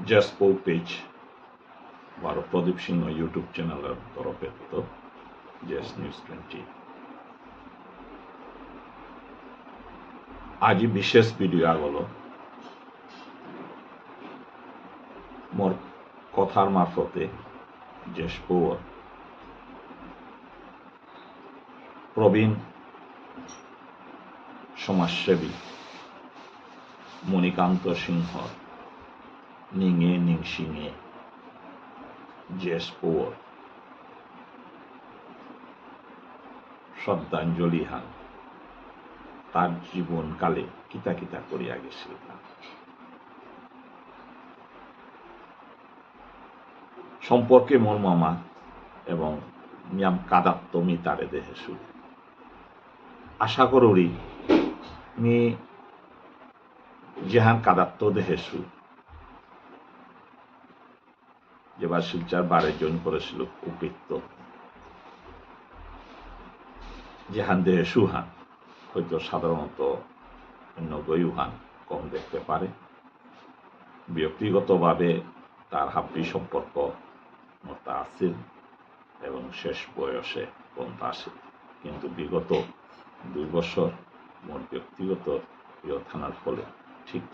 জাসপো page বারো প্রদীপ সিংহ YouTube চ্যানেলের তরফে তো জেস নিউজ 20 আজি বিশেষ ভিডিও আগল মোর কথার মারফতে জাসপোর প্রবীণ সমাজসেবী মণিকান্ত সিংহ নিঙে নিংসিঙে জাসপোর শ্রদ্ধাঞ্জলি হান তার জীবনকালে কিতা কিতা করিয়া গেছিল সম্পর্কে মোর মামা এবং মিয়াম কাদাত্তমি তারে দেহেছু আশা করি মি যেহান কাদাত্ত দেহেছু যেবার শিলচার বারে জয়েন করেছিল উপৃক্ত যেহান দেহেছু হান হয়তো সাধারণত অন্য গয়ুহান কম দেখতে পারে ব্যক্তিগতভাবে তার হাব্বি সম্পর্ক মতা আছিল এবং শেষ বয়সে পর্যন্ত আসে কিন্তু বিগত 2 বছর মোর ব্যক্তিগত থানার ফলে ঠিক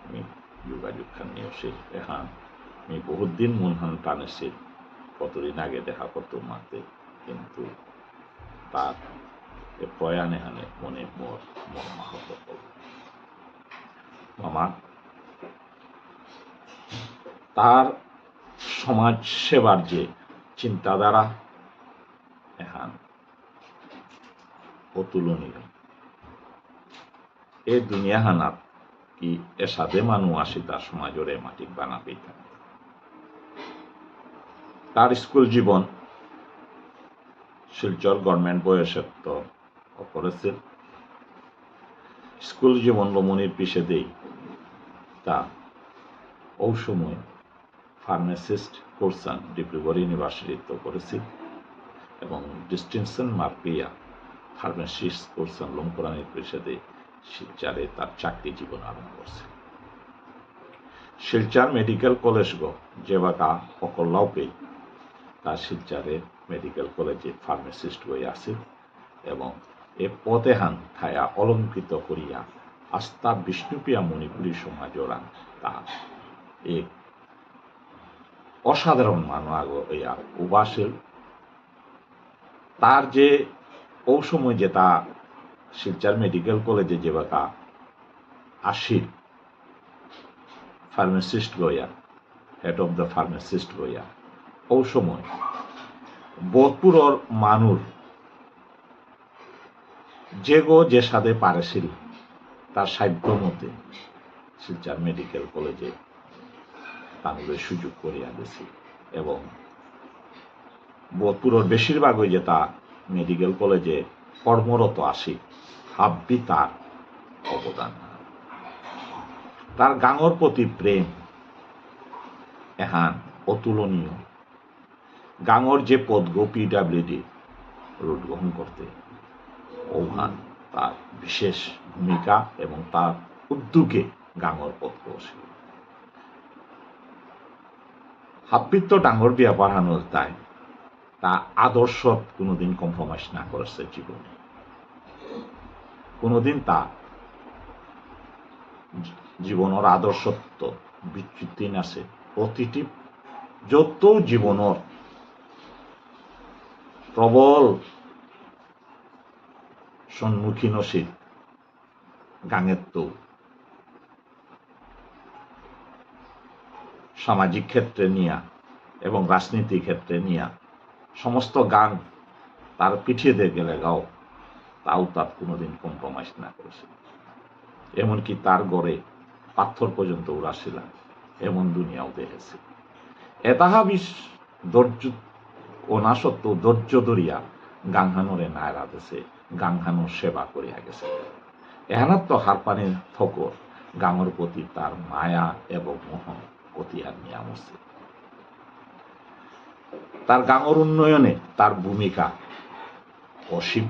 আমি যোগাযোগ খান নিয়েছি এখান আমি বহুত দিন মনহান টানেছি কতদিন আগে দেখা করতো মাতে কিন্তু তার প্রয়াণে হানে মনে মোর মর্মাহত হল মামা তার সমাজ সেবার যে চিন্তাধারা এখান অতুলনীয় এই দুনিয়া হানাত কি এসাদে মানুষ আসি তার সমাজরে মাটিক বানাবেই থাকে তার স্কুল জীবন শিলচর গভর্নমেন্ট বয়সের তো করেছে স্কুল জীবন রমণীর পিছে দেই তা ওই সময় ফার্মাসিস্ট কোর্সান ডিব্রুগড় ইউনিভার্সিটি তো করেছি এবং ডিস্টিংশন মার্ক পেয়া ফার্মাসিস্ট কোর্সান লঙ্করানির পরিষদে শিলচারে তার চাকরি জীবন আরম্ভ করছে শিলচার মেডিকেল কলেজ যেবাকা অকল্লাও পেয়ে তার শিলচারে মেডিকেল কলেজে ফার্মাসিস্ট হয়ে আছে এবং এ পদে হান থায়া অলঙ্কৃত করিয়া আস্থা বিষ্ণুপ্রিয়া মণিপুরী সমাজরান তার এক অসাধারণ মানুষ আগিয়া উবাসের তার যে ও সময় যে তা শিলচার মেডিকেল কলেজে যেবাকা আসির ফার্মাসিস্ট গইয়া হেড অফ দ্য ফার্মাসিস্ট গইয়া ও সময় বোধপুরর মানুষ যে সাদে পারেছিল তার সাধ্য মতে শিলচার মেডিকেল কলেজে তাদের সুযোগ করিয়া দিয়েছিল এবং বোধপুরের বেশিরভাগই যে তা মেডিকেল কলেজে কর্মরত আসি হাব্বি তার অবদান তার গাঙর প্রতি প্রেম এহান অতুলনীয় গাঙর যে পদ পিডাব্লিউডি রুট গ্রহণ করতে ওহান তার বিশেষ ভূমিকা এবং তার উদ্যোগে গাঙর পদ বসে হাব্বিত ডাঙর বিয়া বাড়ানোর দায় তা আদর্শ কোনোদিন কম্প্রোমাইজ না করেছে জীবনে কোনোদিন তা জীবনের আদর্শত্ব বিচ্যুতি আছে প্রতিটি যত জীবনের প্রবল সম্মুখীন নসিদ গাঙের তো সামাজিক ক্ষেত্রে নিয়া এবং রাজনীতি ক্ষেত্রে নিয়া সমস্ত গান তার পিঠিয়ে দিয়ে গেলে গাও তাও তার কোনোদিন কম্প্রোমাইজ না করেছে এমনকি তার গড়ে পাথর পর্যন্ত উড়াছিলাম এমন দুনিয়াও দেখেছে এতাহা ধৈর্য অনাসত্ব ধৈর্য ধরিয়া গাংহানোরে নায়রা দেশে গাংহানোর সেবা করিয়া গেছে এহানার তো হারপানির ফকর গাঙর প্রতি তার মায়া এবং মোহ কতিয়ার নিয়ে আমছে তার গাঙর উন্নয়নে তার ভূমিকা অসীম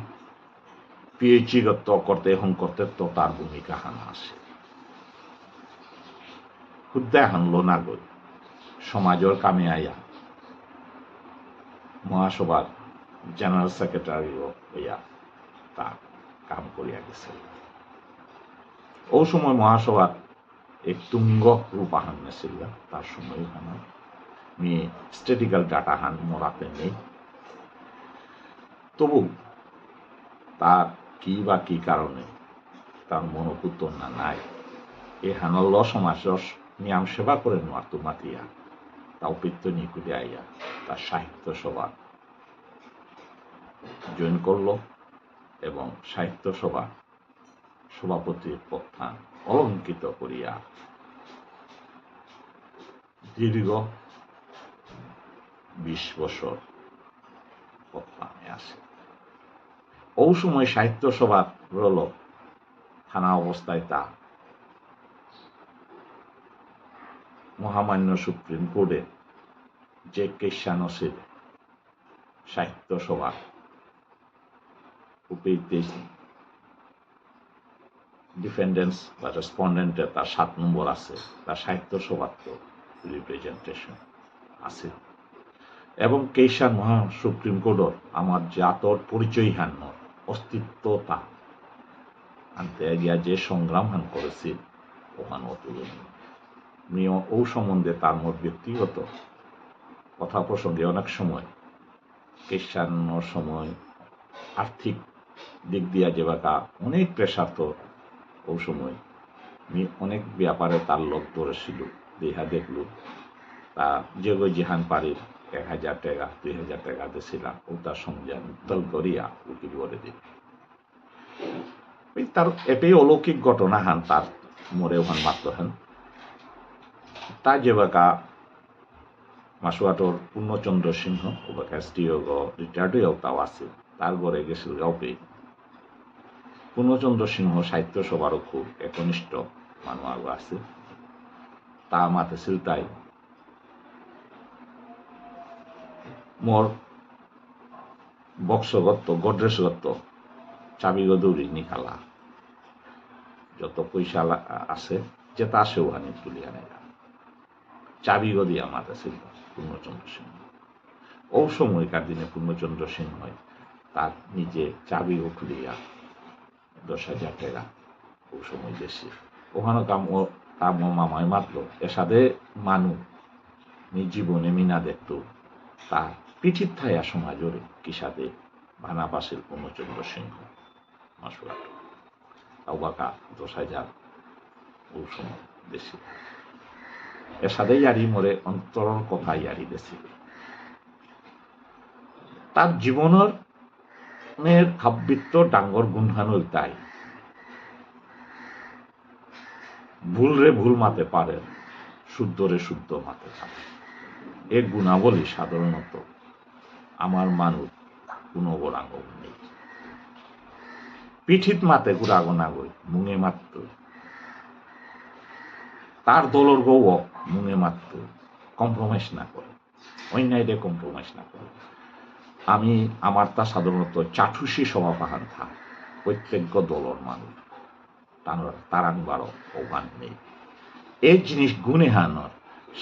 পিএইচডি করতে এখন করতে তো তার ভূমিকা হানা আসে খুদ্া হানলো না গই সমাজের কামে আইয়া মহাসভার জেনারেল সেক্রেটারিও হইয়া তার কাম করিয়া গেছে। ও সময় মহাসভার এক তুঙ্গ রূপাহান ছিল তার সময় হানা মেয়ে স্ট্যাটিক্যাল ডাটা হান মরাতে নেই। তবু তার কি বা কি কারণে তার মনোপুত্র না নাই এই হানল্য সমাজ নিয়াম সেবা করে নোয়ার তো মাতিয়া তাও পিত্ত নিকুটে আইয়া তার সাহিত্য সভা জয়েন করল এবং সাহিত্য সভা সভাপতির প্রত্যান অলঙ্কিত করিয়া দীর্ঘ 20 বছর প্রত্যানে আসে। ও সময় সাহিত্য সভা রল থানা অবস্থায় তা মহামান্য সুপ্রিম কোর্টে যে কেশানসির সাহিত্য সভা ডিফেন্ডেন্স বা রেসপন্ডেন্টের তার 7 নম্বর আছে, তার সাহিত্য সভার তো রিপ্রেজেন্টেশন আছে এবং কেশান মহা সুপ্রিম কোর্টর আমার জাতর পরিচয় হান অস্তিত্বতা আনতে গিয়া যে সংগ্রাম হান করেছি ওখানে অতুলনীয়। মেয় ও সম্বন্ধে তার মোট ব্যক্তিগত কথা প্রসঙ্গে অনেক সময় কেশানোর সময় আর্থিক দিক দিয়া যে বাকা অনেক প্রেশার তো ও সময় অনেক ব্যাপারে তার লোক ধরেছিল দেহা দেখল তা যে জিহান পারির 1000 টাকা 2000 টাকা দিয়েছিলাম ও তার সঙ্গে উত্তল করিয়া উকিল করে দিল। তার এটাই অলৌকিক ঘটনা হান তার মরে ওখান মাত্র হেন তা যে বাকা মাসুয়াটোর পূর্ণচন্দ্র সিংহ ও বাকা এসটিও রিটায়ার্ড হয়েও তাও আছে তার ঘরে গেছিল গাওপে। পূর্ণচন্দ্র সিংহ সাহিত্য সভারও খুব একনিষ্ঠ মানুষ আছে তা মাতে ছিল তাই মোর বক্সগত গডরেজগত চাবি গদৌরি নিখালা যত পয়সা আছে যেটা আছে ওখানে তুলিয়া নেয়া চাবি গদি আমার ছিল পূর্ণচন্দ্র সিংহ। ও সময়কার দিনে পূর্ণচন্দ্র সিংহ তার নিজে চাবিও খুলিয়া 10,000 টাকা ও সময় দেশে ওখানে কাম ও তার মামায় মাত্র এসাদে মানু জীবনে মিনা দেখত তার পিঠির থায়া সমাজরে কিসাদে ভানাবাসের পূর্ণচন্দ্র সিংহ মাসুয়াট তাও বাকা 10,000 ও সময় দেশে এসাদে ইয়ারি মরে অন্তরর কথা ইয়ারি দেশে তার জীবনের খাবৃত্ত ডাঙ্গর গুনহানুর তাই ভুল রে ভুল মাতে পারে শুদ্ধ রে শুদ্ধ মাতে পারে এ গুণাবলী সাধারণত আমার মানুষ কোনো গোড়াঙ্গ নেই। পিঠিত মাতে গুড়াগোনা গই মুঙে মাত্র তার দলর গৌ মুঙে মাত্র কম্প্রোমাইজ না করে অন্যায় কম্প্রোমাইজ না করে। আমি আমার তা সাধারণত চাঠুষী সভাপাহান থাক প্রত্যেক দলর মানুষ তার আমি বারো অভান নেই। এই জিনিস গুণে হানর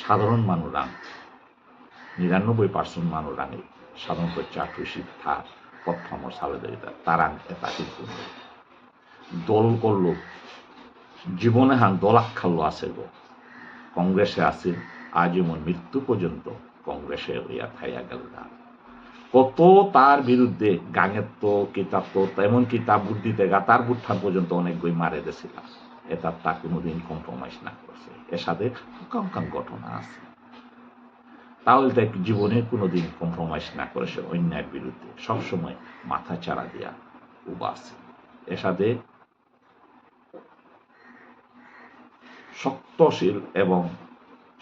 সাধারণ মানুষরা 99% মানুষরা নেই সাধারণত চাঠুষী থাক প্রথম সাবেদারিতা তারা এটা কিন্তু দল করল জীবনে হান দলাক্ষাল্য আছে গো কংগ্রেসে আছে আজীবন মৃত্যু পর্যন্ত কংগ্রেসে হইয়া খাইয়া গেল না কত তার বিরুদ্ধে গাঙের তো কিতাব তো তেমন কিতাব বুদ্ধিতে গা তার বুঠান পর্যন্ত অনেক বই মারে দিয়েছিলাম এটা তা কোনোদিন কম্প্রোমাইজ না করছে এর সাথে কাম ঘটনা আছে তাহলে তাই জীবনে কোনোদিন কম্প্রোমাইজ না করে সে অন্যায়ের বিরুদ্ধে সবসময় মাথা চারা দিয়া উবা আছে এর সাথে শক্তশীল এবং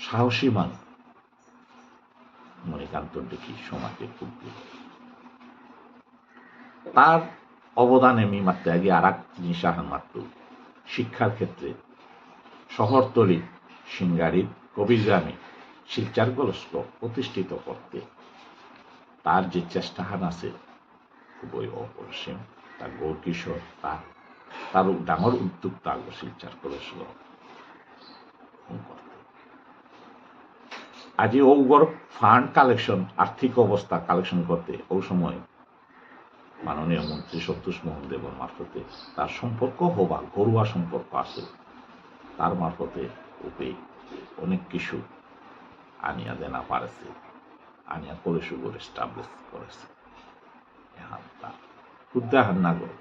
সাহসী মান মণিকান্ত দেখি সমাজে খুব তার অবদানে আমি মাত্র আগে আর এক জিনিস আহান মাত্র শিক্ষার ক্ষেত্রে শহরতলি সিঙ্গারির কবিরগ্রামে শিলচার গোলস্ক প্রতিষ্ঠিত করতে তার যে চেষ্টাহান আছে খুবই অপরিসীম তার গৌরকিশোর তার ডাঙর উদ্যোগ তার শিলচার গোলস্ক করতে আজি ওগর ফান্ড কালেকশন আর্থিক অবস্থা কালেকশন করতে ও সময় মাননীয় মন্ত্রী সন্তোষ মোহন দেবর মারফতে তার সম্পর্ক হবা ঘরোয়া সম্পর্ক আছে তার মারফতে ওপে অনেক কিছু আনিয়া দেনা পারেছে আনিয়া করে সুগর এস্টাবলিশ করেছে উদ্যাহার নাগর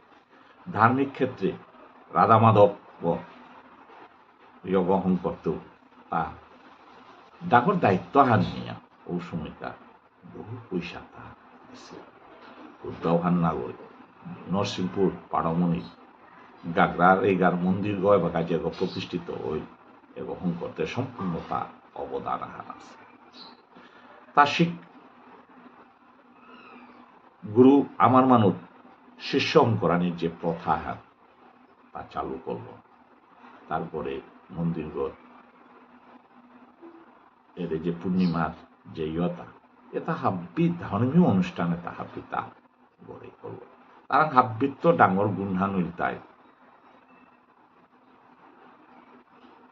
ধার্মিক ক্ষেত্রে রাধা মাধব গ্রহণ করতেও তা ডাকর দায়িত্ব হার নিয়া ও সময়কার বহু পয়সা তাহার উদ্যাহার নাগর নরসিংপুর পাড়ামণি গাগরার এগার মন্দির গয় বা কাজে প্রতিষ্ঠিত ওই গ্রহণ করতে সম্পূর্ণ তা অবদান আহার আছে তা গুরু আমার মানব শিষ্য অঙ্করানির যে প্রথা হাত তা চালু করল তারপরে মন্দিরগড় এর যে পূর্ণিমার যে ইয়তা এটা হাব্বি ধর্মীয় অনুষ্ঠানে তাহা পিতা গড়ে করল তারা হাব্বিত্ব ডাঙর গুণহানুল তাই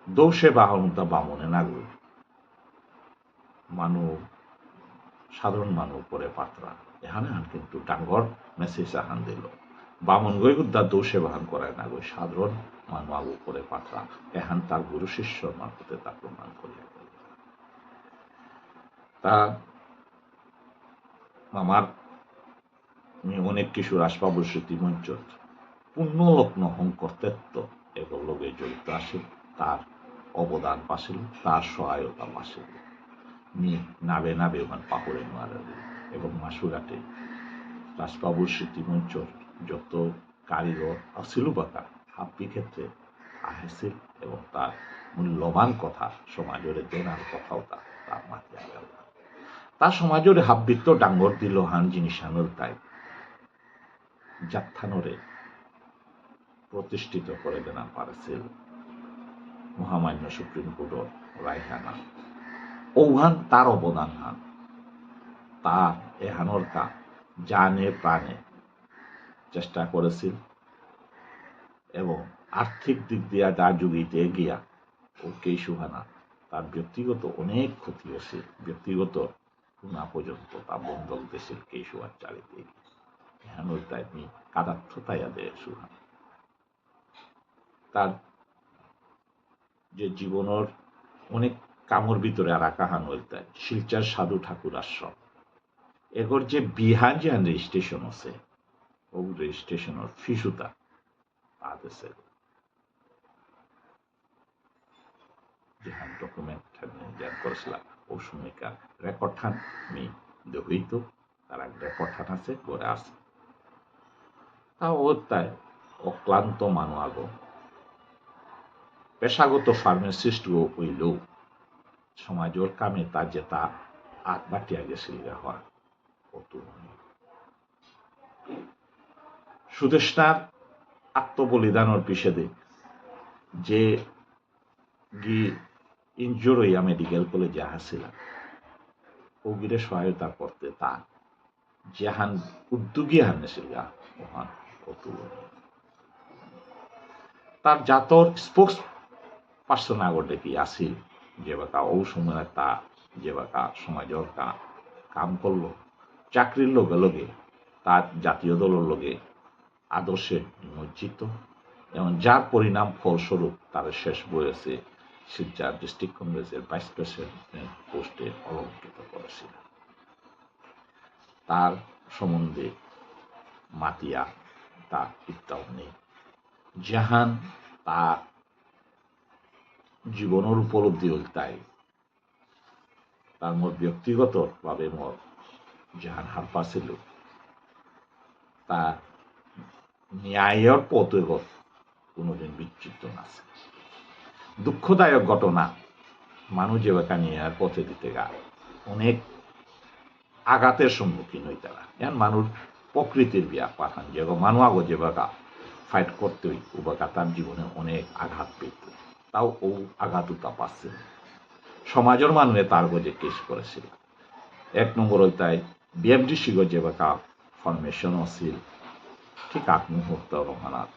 দৌসে বাহনতা বামনে নাগর মানুষ সাধারণ মানুষ পরে পাত্রা এখানে কিন্তু ডাঙ্গর মেসেজ আহান দিল বামন গই উদ্দা দোষে বাহান করায় না গই সাধারণ মানুষ আগু করে পাত্রা এখান তার গুরু শিষ্য মারফতে তা প্রমাণ করিয়া গেল তা আমার অনেক কিছু রাসবাবুর স্মৃতি মঞ্চ পুণ্যলগ্ন হংকর্তৃত্ব এগুলো লোকে জড়িত আসে তার অবদান পাশিল তার সহায়তা পাশিল নাবে নাবে ওখান পাহড়ে নোয়ারে এবং মাসুরাটে রাসবাবুর স্মৃতিমঞ্চর যত কারিগর আছিল বাকা হাব্বি ক্ষেত্রে আহেছিল এবং তার মূল্যবান কথা সমাজরে দেনার কথাও তার মাতিয়া গেল তার সমাজরে হাব্বিত্ব ডাঙ্গর দিল হান জিনিস আনল তাই যাত্থানরে প্রতিষ্ঠিত করে দেনা পারেছিল মহামান্য সুপ্রিম কোর্টর রায়হানা ওহান তার অবদান হান তার এহানোর কা জানে প্রাণে চেষ্টা করেছিল এবং আর্থিক দিক দিয়া যা যুগিতে গিয়া ও কেশুহানা তার ব্যক্তিগত অনেক ক্ষতি হয়েছে ব্যক্তিগত না পর্যন্ত তা বন্ধক দেশের কেশুয়ার চারিতে এহানোর তাই কাদার্থতায়া দেয় সুহান তার যে জীবনের অনেক কামর ভিতরে আর আকাহান হইতে শিলচার সাধু ঠাকুর আশ্রম এগর যে বিহান যে রেজিস্ট্রেশন আছে ও রেজিস্ট্রেশনের ফিসুতা তাদেশে যেহান ডকুমেন্ট জ্ঞান করেছিলাম ও সময়কার রেকর্ড ঠান আমি হইত তার এক রেকর্ড ঠান আছে গড়ে আছে তা ও তাই অক্লান্ত মানু আগ পেশাগত ফার্মাসিস্ট গো হইলেও সমাজের কামে তা যে তা আত বাটিয়া গেছিল হওয়া সুদেষ্টার আত্মবলিদানের পিছনে যে গি ইনজোর হইয়া মেডিকেল কলেজে আসছিলাম ওগিরে সহায়তা করতে তা যেহান উদ্যোগী হানেছিল ওহান অতুলনীয় তার জাতর স্পোক্স পার্সন আগতে কি আসিল যে বাকা ও সময় তা যে বাকা সমাজের কাম করলো চাকরির লগে লগে তার জাতীয় দলের লগে আদর্শে নিমজ্জিত এবং যার পরিণাম ফলস্বরূপ তার শেষ বয়সে শিলচর ডিস্ট্রিক্ট কংগ্রেসের ভাইস প্রেসিডেন্ট পোস্টে অলঙ্কৃত করেছিল তার সম্বন্ধে মাতিয়া তার ইত্যাও নেই জাহান তার জীবনের উপলব্ধি তাই তার মোর ব্যক্তিগতভাবে মোর জাহান হারপা ছিল তা ন্যায়ের পথে কোনোদিন বিচ্যুত না দুঃখদায়ক ঘটনা মানুষ যে বেকা ন্যায়ের পথে দিতে গা অনেক আঘাতের সম্মুখীন হইতে গা এখন মানুষ প্রকৃতির বিয়া পাঠান যে মানুষ আগো যে বেকা ফাইট করতেই ও বেকা তার জীবনে অনেক আঘাত পেত তাও ও আঘাত উতা পাচ্ছে সমাজের মানুষে তার গজে কেস করেছিল এক নম্বর তাই বিএমডিসি গজে বেকা ফরমেশন আছিল ঠিক আগ মুহূর্ত রমানাথ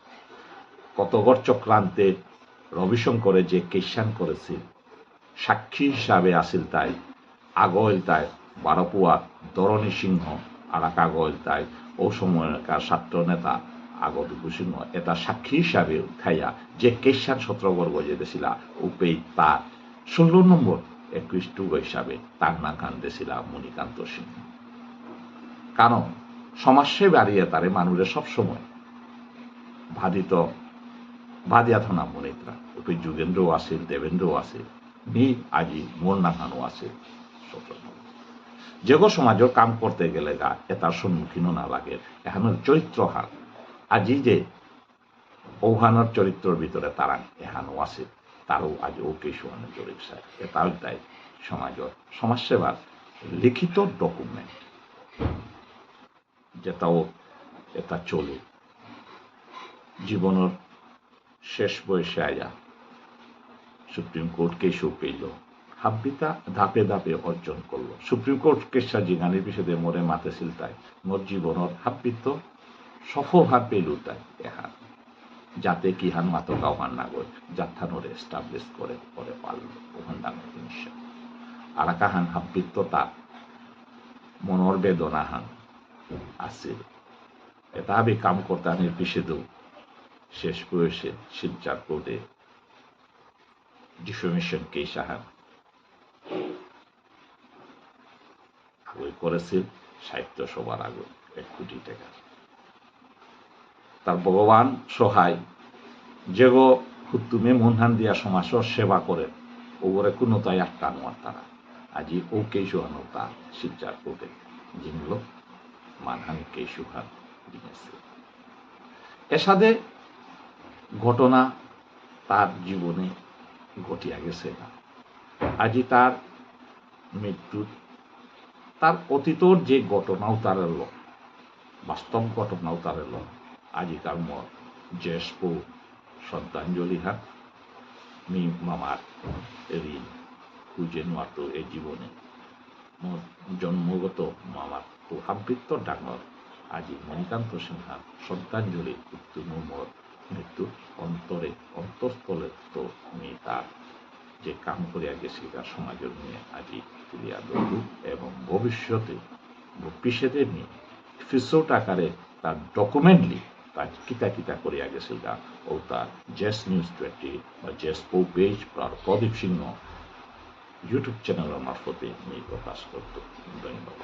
কতগড় চক্রান্তে রবিশঙ্করে যে কেশান করেছিল সাক্ষী হিসাবে আসিল তাই আগলতায় বারপুয়া ধরণী সিংহ আর এক আগলতায় ও সময়কার ছাত্র নেতা আগত সিংহ এটা সাক্ষী হিসাবে খাইয়া যে কেশান সত্রবর্গ যেতেছিল উপেই তার 16 নম্বর 21 টুগ হিসাবে তার না খান দিয়েছিল মণিকান্ত সিংহ। কারণ সমাজসে বাড়িয়ে তারে মানুষের সবসময় ভাদিত ভাদিয়া থানা মনিতরা উপে যুগেন্দ্রও আছে, দেবেন্দ্রও আছে, নি আজি মোর না খানও আছে। যেগো সমাজের কাম করতে গেলে গা এটার সম্মুখীন না লাগে এখানের চরিত্র হার আজি যে ঔহানোর চরিত্রের ভিতরে তারা এখানো আছে তারও আজ ওকে সুহানের জরিপ সাহেব এটাও তাই সমাজের সমাজসেবার লিখিত ডকুমেন্ট যেটাও এটা চলে জীবনের শেষ বয়সে আয়া সুপ্রিম কোর্ট কেসও পেল হাব্বিতা ধাপে ধাপে অর্জন করলো সুপ্রিম কোর্ট কেসা জিগানির বিষয়ে মোরে মাতে সিলতায় মোর জীবনের হাব্বিত সফল হাত পেল তাই এহান যাতে কি হান মাতো গাওয়ান না গই যাত্রানোর এস্টাবলিশ করে পরে পারল ওখান ডাঙর জিনিস আর কাহান হাব্বিত তার মনের বেদনা হান আছে এটা আমি কাম করতে আনির পিছিয়ে শেষ বয়সে শিলচার কোর্টে ডিফেমেশন কেস আহান আগে করেছিল সাহিত্য সভার আগে 1 কোটি টাকা তার ভগবান সহায় যেগো হুতুমে মনহান দিয়া সমাজের সেবা করে ওগরে কোনো তাই আটকানো আর তারা আজি ও কেশুহানো তা শিলচার কোর্টে জিনল মানহানি কেশুহান দিয়েছে এসাদে ঘটনা তার জীবনে ঘটিয়া গেছে না আজি তার মৃত্যু তার অতীতর যে ঘটনাও তার এলো বাস্তব ঘটনাও তার এলো আজিকার মত জ্যেষ্ঠ শ্রদ্ধাঞ্জলি হাত মি মামার ঋণ খুঁজে নোয়াত এই জীবনে মোর জন্মগত মামার হাব্বিত্ব ডাঙর আজি মণিকান্ত সিংহার শ্রদ্ধাঞ্জলি উত্তীর্ণ মোর মৃত্যু অন্তরে অন্তঃস্থলে তো আমি তার যে কাম করিয়া গেছি তার সমাজের নিয়ে আজি তুলিয়া ধরব এবং ভবিষ্যতে পিছেতে নিয়ে ফিসোট আকারে তার ডকুমেন্টলি তার কিতা কিতা করিয়া গেছিল ও তার জেস নিউজ 20 বা জেস পেজ প্রদীপ সিংহ ইউটিউব চ্যানেলের মারফতে নিয়ে প্রকাশ করত। ধন্যবাদ।